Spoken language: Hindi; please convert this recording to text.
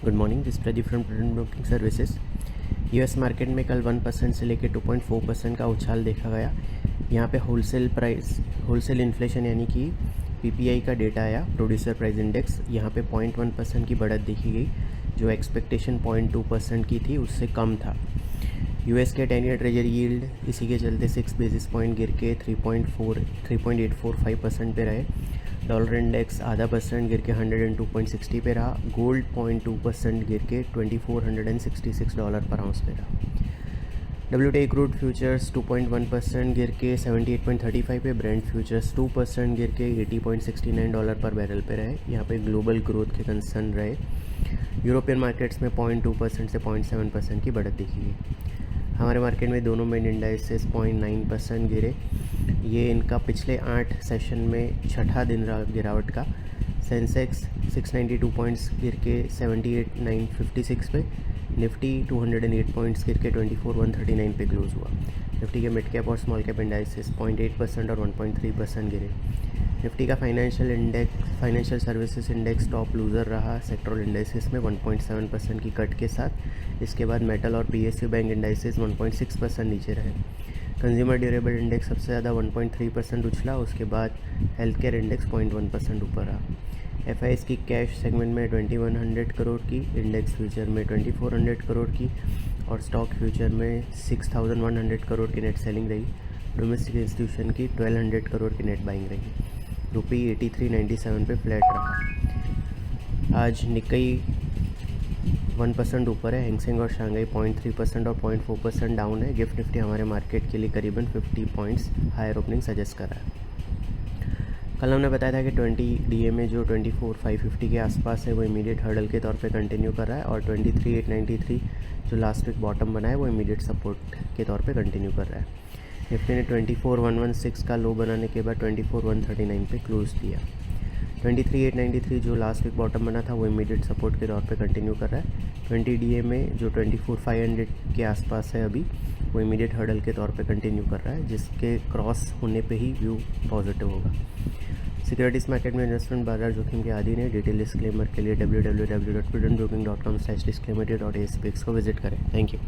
Good morning, this Pradeep from prudent broking services. US market में कल 1% से लेकर 2.4% का उछाल देखा गया। यहाँ पे होलसेल इन्फ्लेशन यानी कि पीपीआई का डेटा आया, प्रोड्यूसर प्राइस इंडेक्स। यहाँ पे 0.1% की बढ़त देखी गई, जो एक्सपेक्टेशन 0.2% की थी उससे कम था। यूएस के 10 ईयर ट्रेजरी यील्ड इसी के चलते 6 बेसिस पॉइंट गिर के 3.845% पे रहे। डॉलर इंडेक्स %0.5 गिर के 102.60 पे रहा। गोल्ड 0.2% गिर के $2466 पर आउंस पे रहा। WTI क्रूड फ्यूचर्स 2.1% गिर के 78.35 पे। ब्रेंट फ्यूचर्स 2% गिर के $80.69 पर बैरल पे रहे। यहाँ पे ग्लोबल ग्रोथ के कंसर्न रहे। यूरोपियन मार्केट्स में 0.2% से 0.7% की बढ़त दिखी गई। हमारे मार्केट में दोनों मेन इंडाइसेस 0.9% गिरे। ये इनका पिछले 8 सेशन में छठा दिन रहा गिरावट का। सेंसेक्स 692 पॉइंट्स गिर के 78,956 पे। निफ्टी 208 पॉइंट्स गिर के 24,139 पे क्लोज हुआ। निफ्टी के मिड कैप और स्मॉल कैप इंडाइसेस 0.8% और 1.3% गिरे। निफ्टी का financial services index top loser रहा सेक्टरल इंडाइसेस में 1.7% की कट के साथ। इसके बाद मेटल और पीएसयू बैंक इंडाइसेस 1.6% नीचे रहे। कंज्यूमर ड्यूरेबल इंडेक्स सबसे ज़्यादा 1.3% उछला। उसके बाद हेल्थ केयर इंडेक्स 0.1% ऊपर रहा। एफआईएस की कैश सेगमेंट में 2100 करोड़ की, इंडेक्स फ्यूचर में 2400 करोड़ की और स्टॉक फ्यूचर में 6100 करोड़ की नेट सेलिंग रही। डोमेस्टिक इंस्टीट्यूशन की 1200 करोड़ की नेट बाइंग रही। रुपी 83.97 पे फ्लैट रहा। आज निक्केई 1% ऊपर है। हैंगसेंग और शांघाई 0.3% और 0.4% डाउन है। गिफ्ट निफ्टी हमारे मार्केट के लिए करीबन 50 पॉइंट्स हायर ओपनिंग सजेस्ट कर रहा है। कल हमने बताया था कि 20 डीए में जो 24,550 के आसपास है वो इमीडिएट हर्डल के तौर पे कंटिन्यू कर रहा है और 23,893 जो लास्ट वीक बॉटम बना है वो इमीडिएट सपोर्ट के तौर पे कंटिन्यू कर रहा है। निफ्टी ने 24,116 का लो बनाने के बाद 24,139 पे क्लोज दिया। 23,893 जो लास्ट वीक बॉटम बना था वो इमीडिएट सपोर्ट के तौर पे कंटिन्यू कर रहा है। 20 डीए में जो 24,500 के आसपास है अभी वो इमीडिएट हर्डल के तौर पे कंटिन्यू कर रहा है, जिसके क्रॉस होने पे ही व्यू पॉजिटिव होगा। सिक्योरिटीज़ मार्केट में इन्वेस्टमेंट बाजार जोखिम के अधीन है। डिटेल डिस्क्लेमर के लिए www.prudentbroking.com/disclaimer.aspex को विजिट करें। Thank you.